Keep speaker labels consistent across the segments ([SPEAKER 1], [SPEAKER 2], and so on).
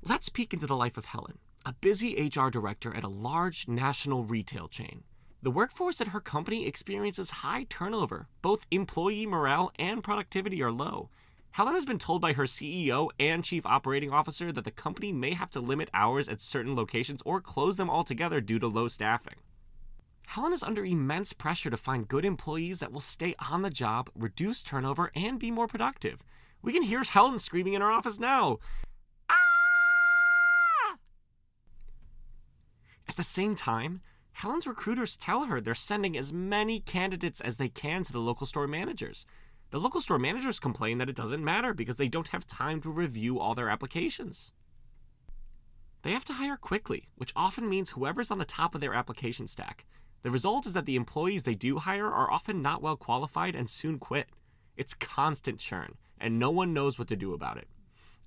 [SPEAKER 1] Let's peek into the life of Helen, a busy HR director at a large national retail chain. The workforce at her company experiences high turnover. Both employee morale and productivity are low. Helen has been told by her CEO and Chief Operating Officer that the company may have to limit hours at certain locations or close them altogether due to low staffing. Helen is under immense pressure to find good employees that will stay on the job, reduce turnover, and be more productive. We can hear Helen screaming in her office now. Ah! At the same time, Helen's recruiters tell her they're sending as many candidates as they can to the local store managers. The local store managers complain that it doesn't matter because they don't have time to review all their applications. They have to hire quickly, which often means whoever's on the top of their application stack. The result is that the employees they do hire are often not well qualified and soon quit. It's constant churn, and no one knows what to do about it.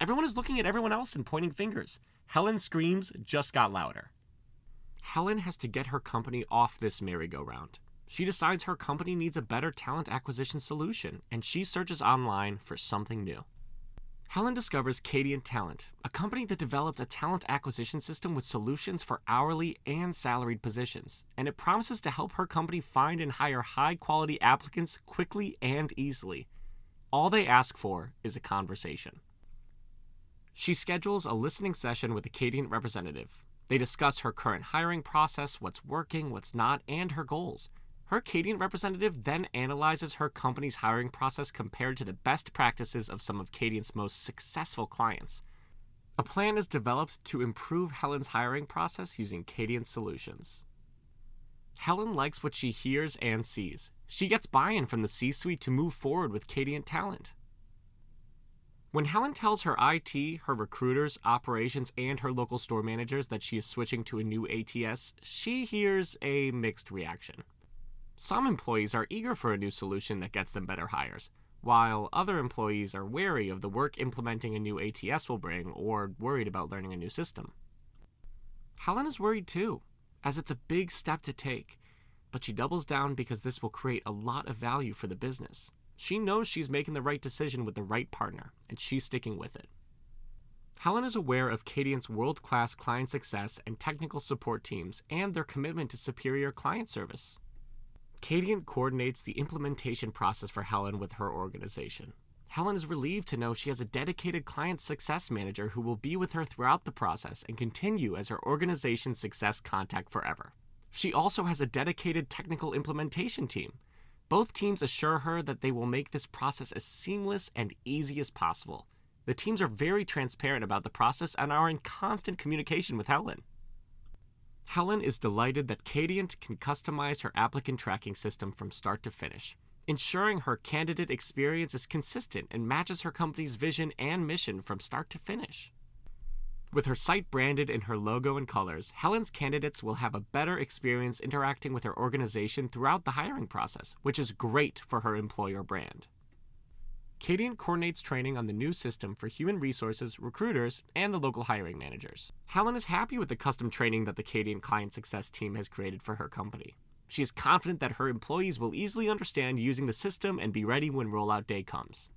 [SPEAKER 1] Everyone is looking at everyone else and pointing fingers. Helen's screams just got louder. Helen has to get her company off this merry-go-round. She decides her company needs a better talent acquisition solution, and she searches online for something new. Helen discovers Cadient Talent, a company that developed a talent acquisition system with solutions for hourly and salaried positions, and it promises to help her company find and hire high-quality applicants quickly and easily. All they ask for is a conversation. She schedules a listening session with a Cadient representative. They discuss her current hiring process, what's working, what's not, and her goals. Her Cadient representative then analyzes her company's hiring process compared to the best practices of some of Cadient's most successful clients. A plan is developed to improve Helen's hiring process using Cadient solutions. Helen likes what she hears and sees. She gets buy-in from the C-suite to move forward with Cadient Talent. When Helen tells her IT, her recruiters, operations, and her local store managers that she is switching to a new ATS, she hears a mixed reaction. Some employees are eager for a new solution that gets them better hires, while other employees are wary of the work implementing a new ATS will bring or worried about learning a new system. Helen is worried too, as it's a big step to take, but she doubles down because this will create a lot of value for the business. She knows she's making the right decision with the right partner, and she's sticking with it. Helen is aware of Cadient's world-class client success and technical support teams and their commitment to superior client service. Cadient coordinates the implementation process for Helen with her organization. Helen is relieved to know she has a dedicated client success manager who will be with her throughout the process and continue as her organization's success contact forever. She also has a dedicated technical implementation team. Both teams assure her that they will make this process as seamless and easy as possible. The teams are very transparent about the process and are in constant communication with Helen. Helen is delighted that Cadient can customize her applicant tracking system from start to finish, ensuring her candidate experience is consistent and matches her company's vision and mission from start to finish. With her site branded in her logo and colors, Helen's candidates will have a better experience interacting with her organization throughout the hiring process, which is great for her employer brand. Cadient coordinates training on the new system for human resources, recruiters, and the local hiring managers. Helen is happy with the custom training that the Cadient client success team has created for her company. She is confident that her employees will easily understand using the system and be ready when rollout day comes.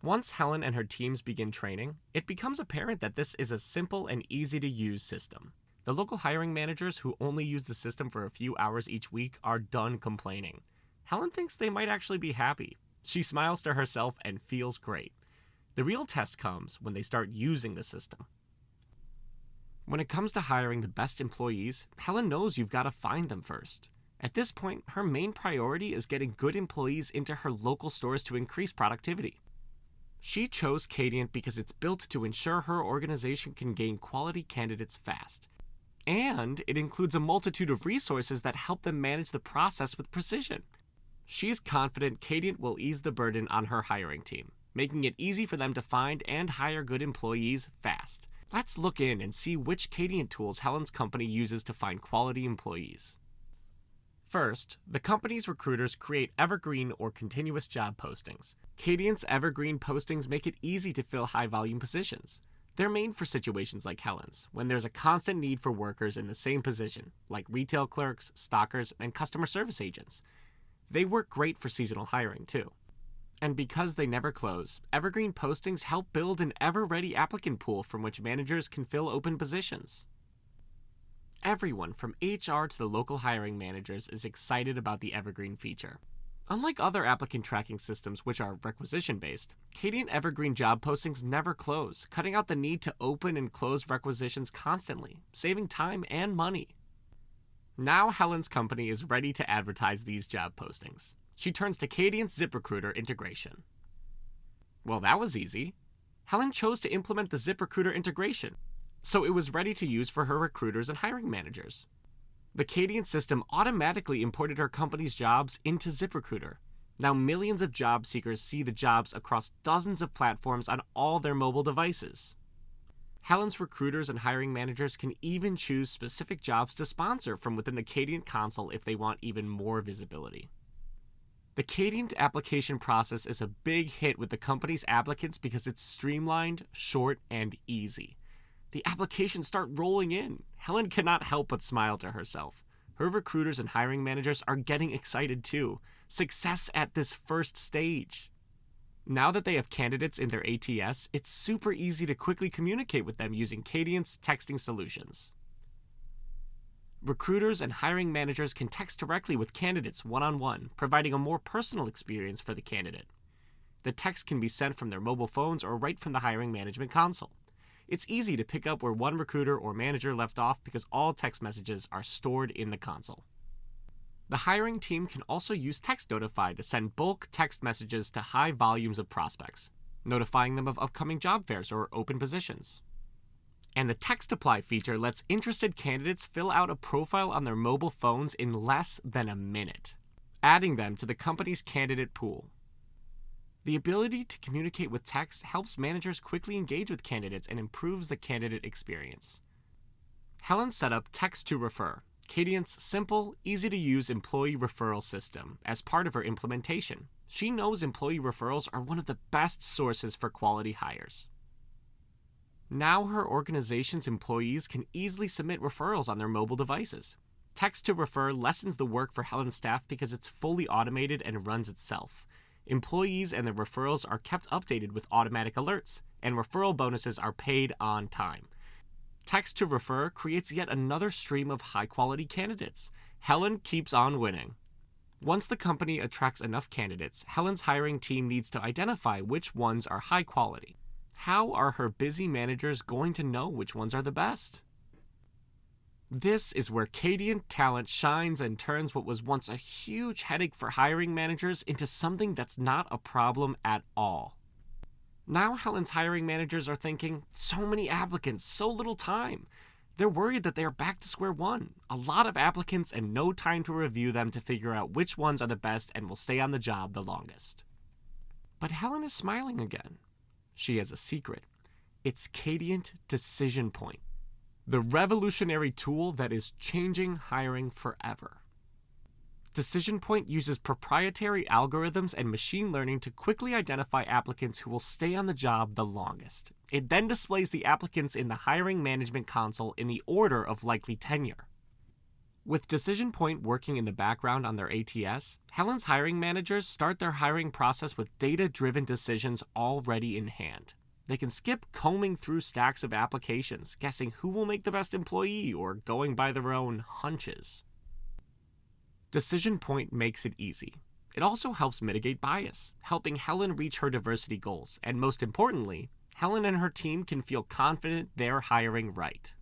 [SPEAKER 1] Once Helen and her teams begin training, it becomes apparent that this is a simple and easy-to-use system. The local hiring managers who only use the system for a few hours each week are done complaining. Helen thinks they might actually be happy. She smiles to herself and feels great. The real test comes when they start using the system. When it comes to hiring the best employees, Helen knows you've got to find them first. At this point, her main priority is getting good employees into her local stores to increase productivity. She chose Cadient because it's built to ensure her organization can gain quality candidates fast. And it includes a multitude of resources that help them manage the process with precision. She's confident Cadient will ease the burden on her hiring team, making it easy for them to find and hire good employees fast. Let's look in and see which Cadient tools Helen's company uses to find quality employees. First, the company's recruiters create evergreen or continuous job postings. Cadient's evergreen postings make it easy to fill high-volume positions. They're made for situations like Helen's, when there's a constant need for workers in the same position, like retail clerks, stockers, and customer service agents. They work great for seasonal hiring, too. And because they never close, evergreen postings help build an ever-ready applicant pool from which managers can fill open positions. Everyone from HR to the local hiring managers is excited about the evergreen feature. Unlike other applicant tracking systems which are requisition-based, Cadient evergreen job postings never close, cutting out the need to open and close requisitions constantly, saving time and money. Now Helen's company is ready to advertise these job postings. She turns to Cadient's ZipRecruiter integration. Well, that was easy. Helen chose to implement the ZipRecruiter integration, so it was ready to use for her recruiters and hiring managers. The Cadient system automatically imported her company's jobs into ZipRecruiter. Now millions of job seekers see the jobs across dozens of platforms on all their mobile devices. Helen's recruiters and hiring managers can even choose specific jobs to sponsor from within the Cadient console if they want even more visibility. The Cadient application process is a big hit with the company's applicants because it's streamlined, short, and easy. The applications start rolling in. Helen cannot help but smile to herself. Her recruiters and hiring managers are getting excited too. Success at this first stage. Now that they have candidates in their ATS, it's super easy to quickly communicate with them using Cadient's texting solutions. Recruiters and hiring managers can text directly with candidates one-on-one, providing a more personal experience for the candidate. The text can be sent from their mobile phones or right from the hiring management console. It's easy to pick up where one recruiter or manager left off because all text messages are stored in the console. The hiring team can also use Text Notify to send bulk text messages to high volumes of prospects, notifying them of upcoming job fairs or open positions. And the Text Apply feature lets interested candidates fill out a profile on their mobile phones in less than a minute, adding them to the company's candidate pool. The ability to communicate with text helps managers quickly engage with candidates and improves the candidate experience. Helen set up Text to Refer, Cadient's simple, easy-to-use employee referral system, as part of her implementation. She knows employee referrals are one of the best sources for quality hires. Now her organization's employees can easily submit referrals on their mobile devices. Text to Refer lessens the work for Helen's staff because it's fully automated and runs itself. Employees and their referrals are kept updated with automatic alerts, and referral bonuses are paid on time. Text to Refer creates yet another stream of high-quality candidates. Helen keeps on winning. Once the company attracts enough candidates, Helen's hiring team needs to identify which ones are high quality. How are her busy managers going to know which ones are the best? This is where Cadient talent shines and turns what was once a huge headache for hiring managers into something that's not a problem at all. Now Helen's hiring managers are thinking, so many applicants, so little time. They're worried that they are back to square one. A lot of applicants and no time to review them to figure out which ones are the best and will stay on the job the longest. But Helen is smiling again. She has a secret. It's Cadient Decision Point, the revolutionary tool that is changing hiring forever. Decision Point uses proprietary algorithms and machine learning to quickly identify applicants who will stay on the job the longest. It then displays the applicants in the hiring management console in the order of likely tenure. With Decision Point working in the background on their ATS, Helen's hiring managers start their hiring process with data-driven decisions already in hand. They can skip combing through stacks of applications, guessing who will make the best employee, or going by their own hunches. Decision Point makes it easy. It also helps mitigate bias, helping Helen reach her diversity goals, and most importantly, Helen and her team can feel confident they're hiring right.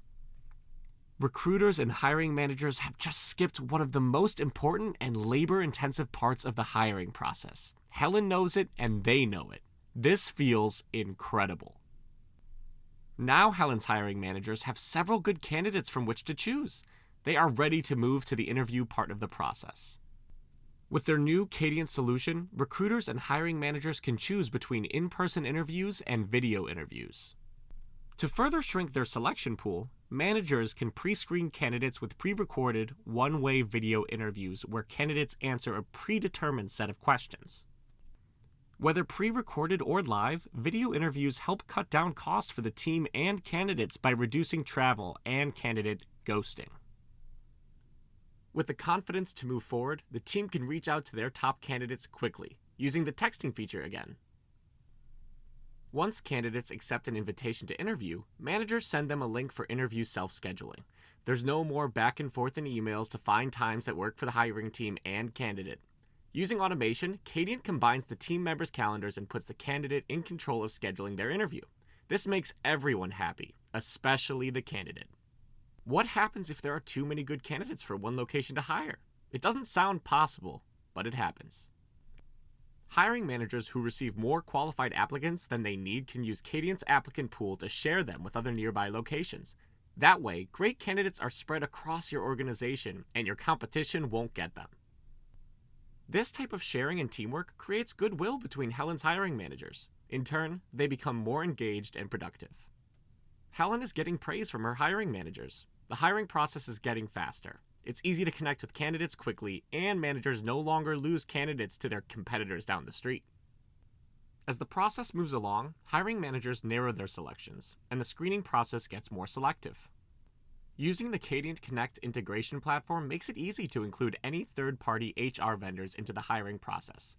[SPEAKER 1] Recruiters and hiring managers have just skipped one of the most important and labor-intensive parts of the hiring process. Helen knows it, and they know it. This feels incredible. Now Helen's hiring managers have several good candidates from which to choose. They are ready to move to the interview part of the process. With their new Cadient solution, recruiters and hiring managers can choose between in-person interviews and video interviews. To further shrink their selection pool, managers can pre-screen candidates with pre-recorded, one-way video interviews where candidates answer a predetermined set of questions. Whether pre-recorded or live, video interviews help cut down costs for the team and candidates by reducing travel and candidate ghosting. With the confidence to move forward, the team can reach out to their top candidates quickly. using the texting feature again. Once candidates accept an invitation to interview, managers send them a link for interview self-scheduling. There's no more back and forth in emails to find times that work for the hiring team and candidate. Using automation, Cadient combines the team members' calendars and puts the candidate in control of scheduling their interview. This makes everyone happy, especially the candidate. What happens if there are too many good candidates for one location to hire? It doesn't sound possible, but it happens. Hiring managers who receive more qualified applicants than they need can use Cadient's applicant pool to share them with other nearby locations. That way, great candidates are spread across your organization, and your competition won't get them. This type of sharing and teamwork creates goodwill between Helen's hiring managers. In turn, they become more engaged and productive. Helen is getting praise from her hiring managers. The hiring process is getting faster. It's easy to connect with candidates quickly, and managers no longer lose candidates to their competitors down the street. As the process moves along, hiring managers narrow their selections, and the screening process gets more selective. Using the Cadient Connect integration platform makes it easy to include any third-party HR vendors into the hiring process.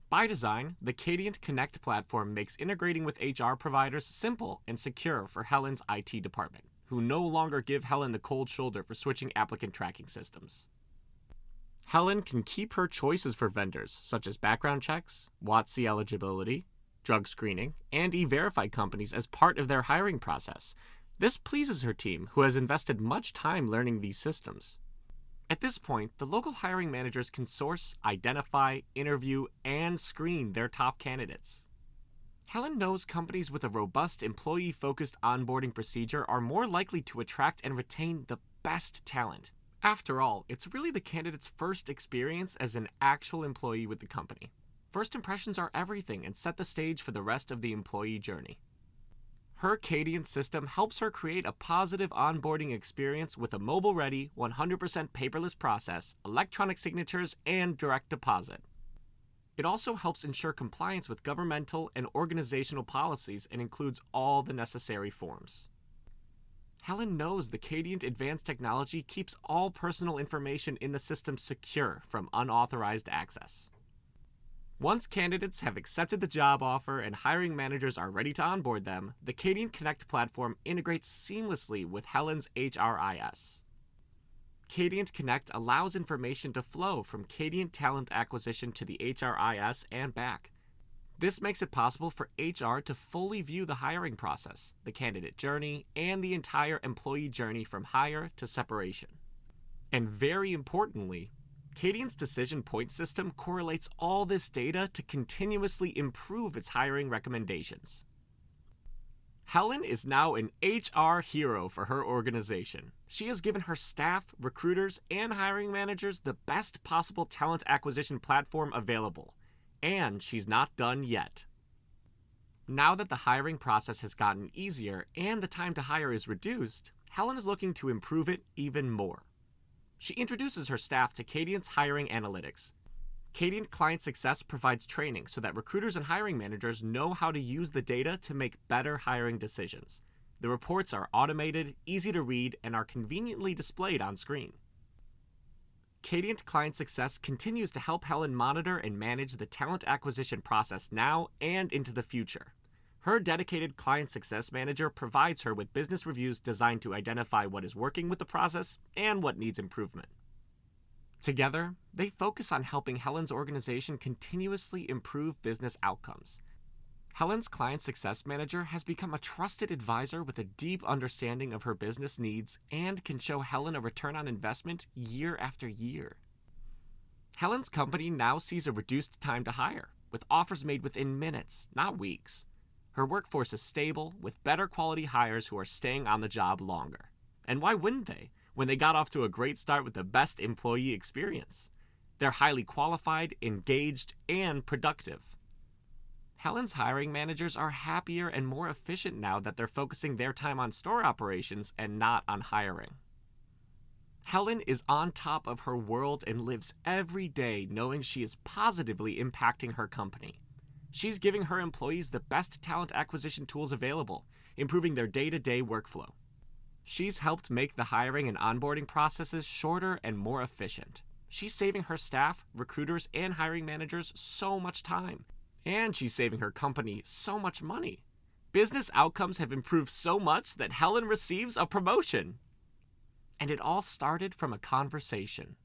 [SPEAKER 1] By design, the Cadient Connect platform makes integrating with HR providers simple and secure for Helen's IT department, who no longer give Helen the cold shoulder for switching applicant tracking systems. Helen can keep her choices for vendors such as background checks, WOTC eligibility, drug screening, and e-verify companies as part of their hiring process. This pleases her team, who has invested much time learning these systems. At this point, the local hiring managers can source, identify, interview, and screen their top candidates. Helen knows companies with a robust employee-focused onboarding procedure are more likely to attract and retain the best talent. After all, it's really the candidate's first experience as an actual employee with the company. First impressions are everything and set the stage for the rest of the employee journey. Her Cadient system helps her create a positive onboarding experience with a mobile-ready, 100% paperless process, electronic signatures, and direct deposit. It also helps ensure compliance with governmental and organizational policies and includes all the necessary forms. Helen knows the Cadient advanced technology keeps all personal information in the system secure from unauthorized access. Once candidates have accepted the job offer and hiring managers are ready to onboard them, the Cadient Connect platform integrates seamlessly with Helen's HRIS. Cadient Connect allows information to flow from Cadient talent acquisition to the HRIS and back. This makes it possible for HR to fully view the hiring process, the candidate journey, and the entire employee journey from hire to separation. And very importantly, Cadient's decision point system correlates all this data to continuously improve its hiring recommendations. Helen is now an HR hero for her organization. She has given her staff, recruiters, and hiring managers the best possible talent acquisition platform available. And she's not done yet. Now that the hiring process has gotten easier and the time to hire is reduced, Helen is looking to improve it even more. She introduces her staff to Cadient's hiring analytics. Cadient Client Success provides training so that recruiters and hiring managers know how to use the data to make better hiring decisions. The reports are automated, easy to read, and are conveniently displayed on screen. Cadient Client Success continues to help Helen monitor and manage the talent acquisition process now and into the future. Her dedicated Client Success Manager provides her with business reviews designed to identify what is working with the process and what needs improvement. Together, they focus on helping Helen's organization continuously improve business outcomes. Helen's Client Success Manager has become a trusted advisor with a deep understanding of her business needs and can show Helen a return on investment year after year. Helen's company now sees a reduced time to hire, with offers made within minutes, not weeks. Her workforce is stable, with better quality hires who are staying on the job longer. And why wouldn't they, when they got off to a great start with the best employee experience? They're highly qualified, engaged, and productive. Helen's hiring managers are happier and more efficient now that they're focusing their time on store operations and not on hiring. Helen is on top of her world and lives every day knowing she is positively impacting her company. She's giving her employees the best talent acquisition tools available, improving their day-to-day workflow. She's helped make the hiring and onboarding processes shorter and more efficient. She's saving her staff, recruiters, and hiring managers so much time. And she's saving her company so much money. Business outcomes have improved so much that Helen receives a promotion. And it all started from a conversation.